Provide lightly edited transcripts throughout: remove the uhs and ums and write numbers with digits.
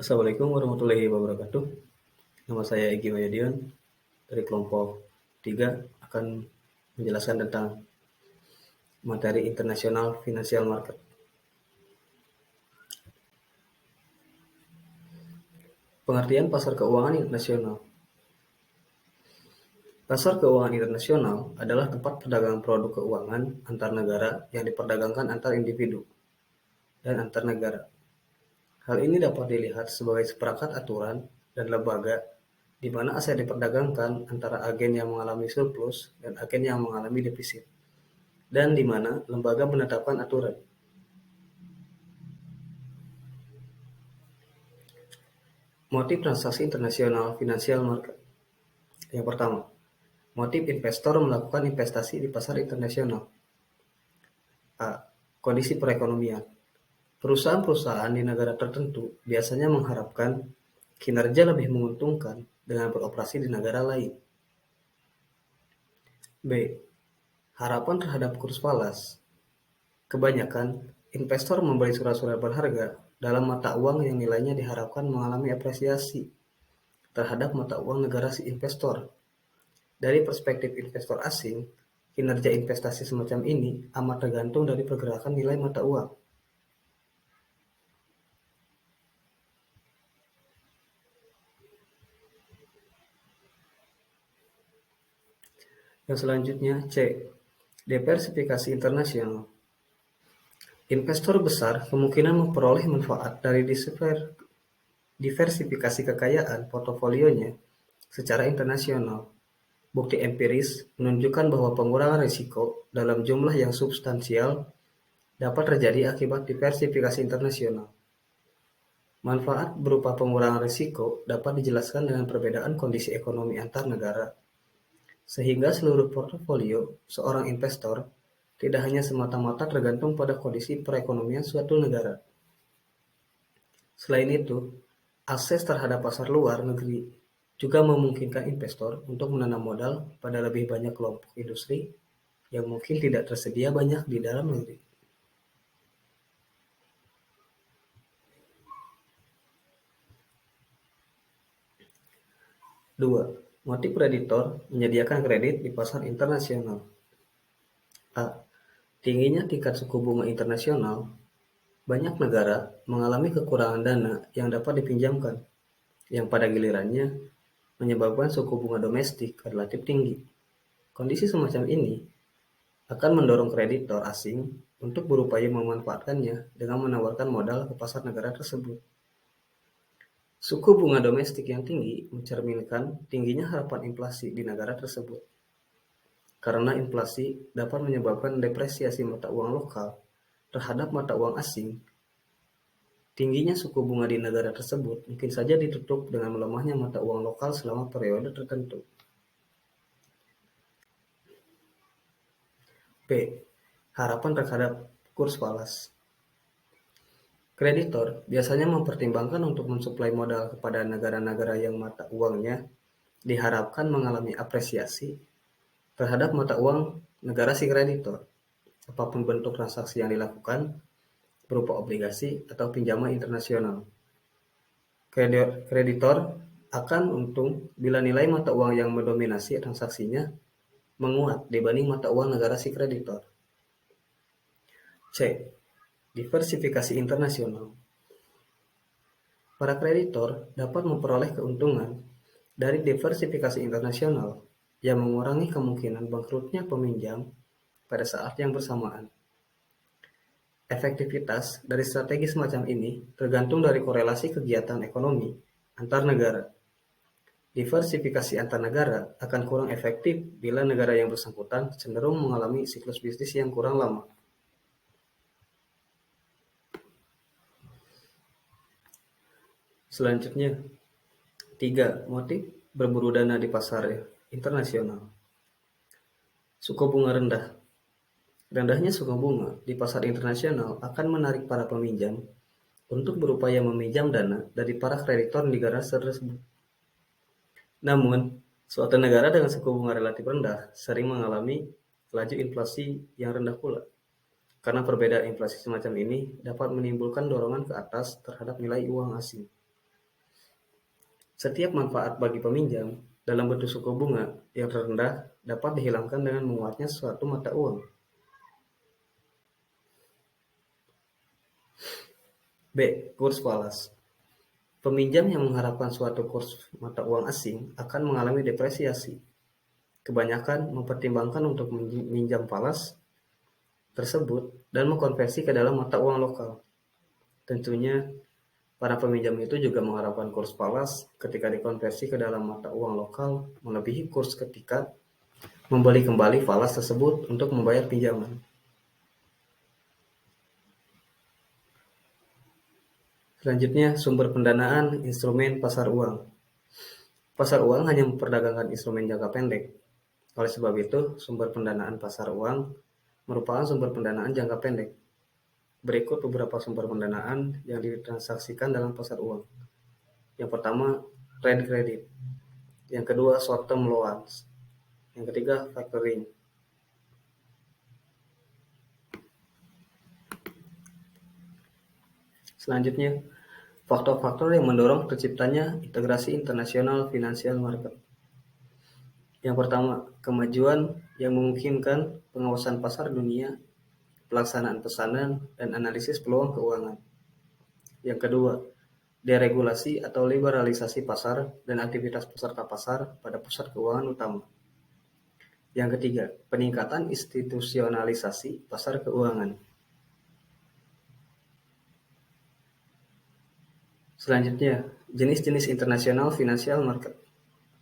Assalamualaikum warahmatullahi wabarakatuh. Nama saya Egy Wahyadian dari kelompok 3 akan menjelaskan tentang materi internasional financial market. Pengertian pasar keuangan internasional. Pasar keuangan internasional adalah tempat perdagangan produk keuangan antar negara yang diperdagangkan antar individu dan antar negara. Hal ini dapat dilihat sebagai seperangkat aturan dan lembaga di mana aset diperdagangkan antara agen yang mengalami surplus dan agen yang mengalami defisit, dan di mana lembaga menetapkan aturan. Motif transaksi internasional financial market. Yang pertama, motif investor melakukan investasi di pasar internasional. A. Kondisi perekonomian. Perusahaan-perusahaan di negara tertentu biasanya mengharapkan kinerja lebih menguntungkan dengan beroperasi di negara lain. B. Harapan terhadap kurs falas. Kebanyakan investor membeli surat-surat berharga dalam mata uang yang nilainya diharapkan mengalami apresiasi terhadap mata uang negara si investor. Dari perspektif investor asing, kinerja investasi semacam ini amat tergantung dari pergerakan nilai mata uang. Yang selanjutnya, C. Diversifikasi internasional. Investor besar kemungkinan memperoleh manfaat dari diversifikasi kekayaan portofolionya secara internasional. Bukti empiris menunjukkan bahwa pengurangan risiko dalam jumlah yang substansial dapat terjadi akibat diversifikasi internasional. Manfaat berupa pengurangan risiko dapat dijelaskan dengan perbedaan kondisi ekonomi antar negara, sehingga seluruh portofolio seorang investor tidak hanya semata-mata tergantung pada kondisi perekonomian suatu negara. Selain itu, akses terhadap pasar luar negeri juga memungkinkan investor untuk menanam modal pada lebih banyak kelompok industri yang mungkin tidak tersedia banyak di dalam negeri. Dua, motif kreditor menyediakan kredit di pasar internasional. A. Tingginya tingkat suku bunga internasional. Banyak negara mengalami kekurangan dana yang dapat dipinjamkan, yang pada gilirannya menyebabkan suku bunga domestik relatif tinggi. Kondisi semacam ini akan mendorong kreditor asing untuk berupaya memanfaatkannya dengan menawarkan modal ke pasar negara tersebut. Suku bunga domestik yang tinggi mencerminkan tingginya harapan inflasi di negara tersebut. Karena inflasi dapat menyebabkan depresiasi mata uang lokal terhadap mata uang asing, tingginya suku bunga di negara tersebut mungkin saja ditutup dengan melemahnya mata uang lokal selama periode tertentu. B. Harapan terhadap kurs falas. Kreditor biasanya mempertimbangkan untuk mensuplai modal kepada negara-negara yang mata uangnya diharapkan mengalami apresiasi terhadap mata uang negara si kreditor, apapun bentuk transaksi yang dilakukan, berupa obligasi atau pinjaman internasional. Kreditor akan untung bila nilai mata uang yang mendominasi transaksinya menguat dibanding mata uang negara si kreditor. C. Diversifikasi internasional. Para kreditor dapat memperoleh keuntungan dari diversifikasi internasional yang mengurangi kemungkinan bangkrutnya peminjam pada saat yang bersamaan. Efektivitas dari strategi semacam ini tergantung dari korelasi kegiatan ekonomi antar negara. Diversifikasi antar negara akan kurang efektif bila negara yang bersangkutan cenderung mengalami siklus bisnis yang kurang lama. Selanjutnya, 3. Motif berburu dana di pasar internasional. Suku bunga rendah. Rendahnya suku bunga di pasar internasional akan menarik para peminjam untuk berupaya meminjam dana dari para kreditor negara tersebut. Namun, suatu negara dengan suku bunga relatif rendah sering mengalami laju inflasi yang rendah pula. Karena perbedaan inflasi semacam ini dapat menimbulkan dorongan ke atas terhadap nilai uang asing. Setiap manfaat bagi peminjam dalam bentuk suku bunga yang rendah dapat dihilangkan dengan menguatnya suatu mata uang. B. Kurs falas. Peminjam yang mengharapkan suatu kurs mata uang asing akan mengalami depresiasi. Kebanyakan mempertimbangkan untuk meminjam falas tersebut dan mengkonversi ke dalam mata uang lokal. Tentunya, para peminjam itu juga mengharapkan kurs falas ketika dikonversi ke dalam mata uang lokal melebihi kurs ketika membeli kembali falas tersebut untuk membayar pinjaman. Selanjutnya, sumber pendanaan instrumen pasar uang. Pasar uang hanya memperdagangkan instrumen jangka pendek. Oleh sebab itu, sumber pendanaan pasar uang merupakan sumber pendanaan jangka pendek. Berikut beberapa sumber pendanaan yang ditransaksikan dalam pasar uang. Yang pertama, trade credit. Yang kedua, short term loans. Yang ketiga, factoring. Selanjutnya, faktor-faktor yang mendorong terciptanya integrasi internasional financial market. Yang pertama, kemajuan yang memungkinkan pengawasan pasar dunia, pelaksanaan pesanan, dan analisis peluang keuangan. Yang kedua, deregulasi atau liberalisasi pasar dan aktivitas peserta pasar pada pusat keuangan utama. Yang ketiga, peningkatan institusionalisasi pasar keuangan. Selanjutnya, jenis-jenis internasional financial market.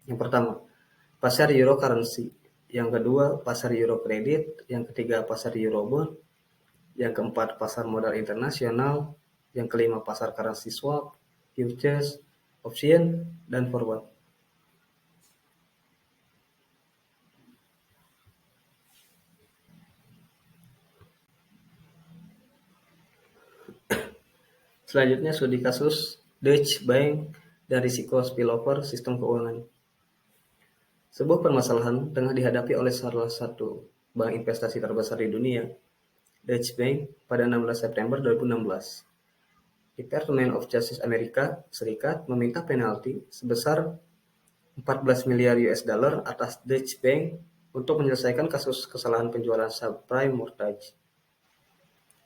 Yang pertama, pasar euro currency. Yang kedua, pasar euro kredit. Yang ketiga, pasar eurobond. Yang keempat, pasar modal internasional. Yang kelima, pasar currency swap, futures, option, dan forward. Selanjutnya, studi kasus Deutsche Bank dan risiko spillover sistem keuangan. Sebuah permasalahan tengah dihadapi oleh salah satu bank investasi terbesar di dunia, Deutsche Bank, pada 16 September 2016. Department of Justice Amerika Serikat meminta penalti sebesar 14 miliar US dollar atas Deutsche Bank untuk menyelesaikan kasus kesalahan penjualan subprime mortgage.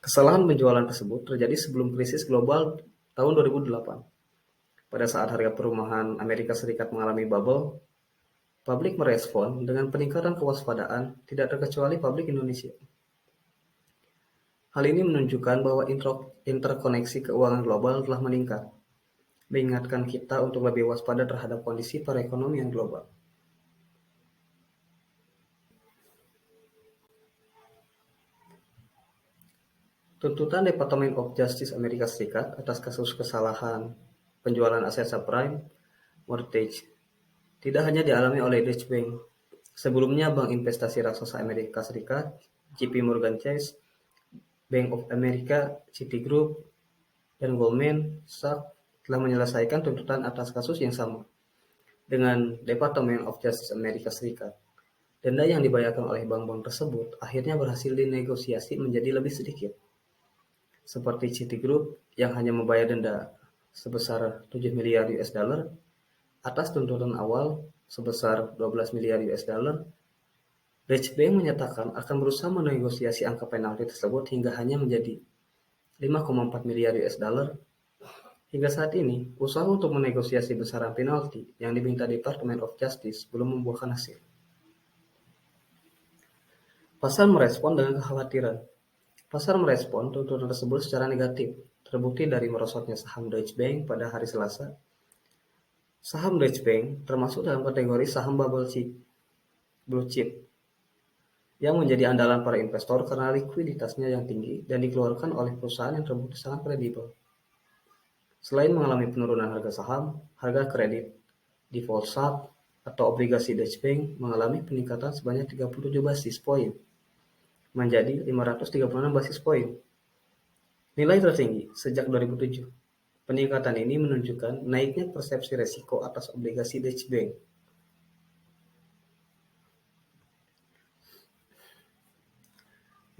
Kesalahan penjualan tersebut terjadi sebelum krisis global tahun 2008. Pada saat harga perumahan Amerika Serikat mengalami bubble, publik merespon dengan peningkatan kewaspadaan, tidak terkecuali publik Indonesia. Hal ini menunjukkan bahwa interkoneksi keuangan global telah meningkat, mengingatkan kita untuk lebih waspada terhadap kondisi perekonomian global. Tuntutan Department of Justice Amerika Serikat atas kasus kesalahan penjualan aset subprime mortgage tidak hanya dialami oleh Deutsche Bank. Sebelumnya, bank investasi raksasa Amerika Serikat, JP Morgan Chase, Bank of America, Citigroup, dan Goldman Sachs telah menyelesaikan tuntutan atas kasus yang sama dengan Department of Justice Amerika Serikat. Denda yang dibayarkan oleh bank-bank tersebut akhirnya berhasil dinegosiasi menjadi lebih sedikit. Seperti Citigroup yang hanya membayar denda sebesar 7 miliar US dollar atas tuntutan awal sebesar 12 miliar US dollar. Deutsche Bank menyatakan akan berusaha menegosiasi angka penalti tersebut hingga hanya menjadi 5,4 miliar US dollar. Hingga saat ini, usaha untuk menegosiasi besaran penalti yang diminta Department of Justice belum membuahkan hasil. Pasar merespon dengan kekhawatiran. Pasar merespon tuntutan tersebut secara negatif, terbukti dari merosotnya saham Deutsche Bank pada hari Selasa. Saham Deutsche Bank termasuk dalam kategori saham blue chip, yang menjadi andalan para investor karena likuiditasnya yang tinggi dan dikeluarkan oleh perusahaan yang terbukti sangat kredibel. Selain mengalami penurunan harga saham, harga kredit, default sub, atau obligasi Deutsche Bank mengalami peningkatan sebanyak 37 basis poin, menjadi 536 basis poin. Nilai tertinggi sejak 2007. Peningkatan ini menunjukkan naiknya persepsi resiko atas obligasi Deutsche Bank.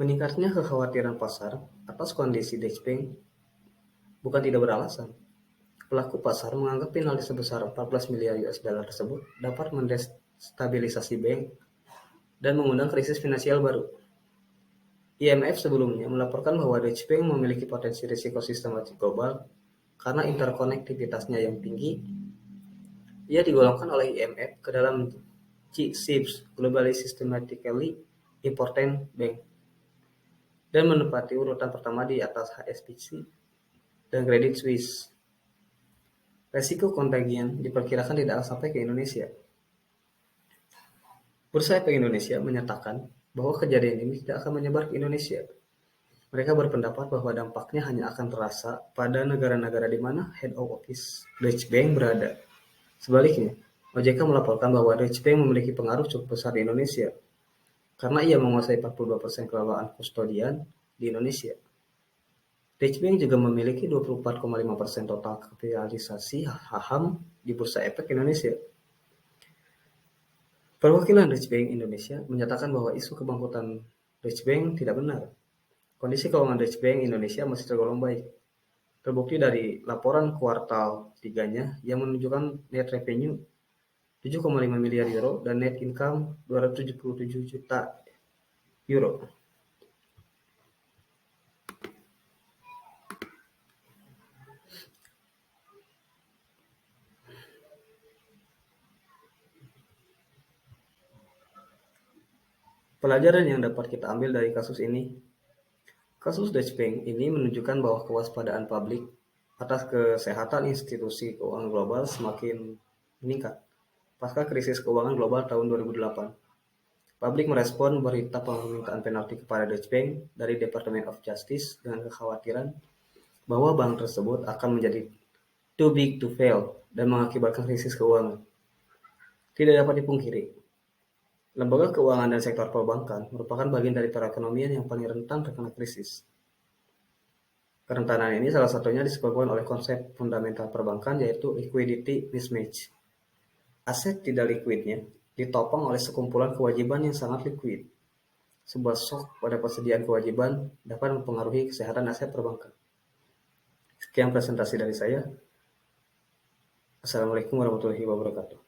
Meningkatnya kekhawatiran pasar atas kondisi Deutsche Bank bukan tidak beralasan. Pelaku pasar menganggap penalti sebesar 14 miliar US dollar tersebut dapat mendestabilisasi bank dan mengundang krisis finansial baru. IMF sebelumnya melaporkan bahwa Deutsche Bank memiliki potensi risiko sistematik global karena interkonektivitasnya yang tinggi. Ia digolongkan oleh IMF ke dalam G-SIBs, Globally Systematically Important Bank, dan menempati urutan pertama di atas HSBC dan Credit Suisse. Resiko kontagion diperkirakan tidak akan sampai ke Indonesia. Bursa Efek Indonesia menyatakan bahwa kejadian ini tidak akan menyebar ke Indonesia. Mereka berpendapat bahwa dampaknya hanya akan terasa pada negara-negara di mana head office Deutsche Bank berada. Sebaliknya, OJK melaporkan bahwa Deutsche Bank memiliki pengaruh cukup besar di Indonesia karena ia menguasai 42% kelolaan kustodian di Indonesia. Deutsche Bank juga memiliki 24,5% total kapitalisasi saham di Bursa Efek Indonesia. Perwakilan Deutsche Bank Indonesia menyatakan bahwa isu kebangkrutan Deutsche Bank tidak benar. Kondisi keuangan Deutsche Bank Indonesia masih tergolong baik. Terbukti dari laporan kuartal 3-nya yang menunjukkan net revenue 7,5 miliar euro dan net income 277 juta euro. Pelajaran yang dapat kita ambil dari kasus ini. Kasus Deutsche Bank ini menunjukkan bahwa kewaspadaan publik atas kesehatan institusi keuangan global semakin meningkat pasca krisis keuangan global tahun 2008. Publik merespon berita permintaan penalti kepada Deutsche Bank dari Department of Justice dengan kekhawatiran bahwa bank tersebut akan menjadi too big to fail dan mengakibatkan krisis keuangan. Tidak dapat dipungkiri, lembaga keuangan dan sektor perbankan merupakan bagian dari perekonomian yang paling rentan terkena krisis. Kerentanan ini salah satunya disebabkan oleh konsep fundamental perbankan yaitu liquidity mismatch. Aset tidak likuidnya ditopang oleh sekumpulan kewajiban yang sangat likuid. Sebuah shock pada persediaan kewajiban dapat mempengaruhi kesehatan aset perbankan. Sekian presentasi dari saya. Assalamualaikum warahmatullahi wabarakatuh.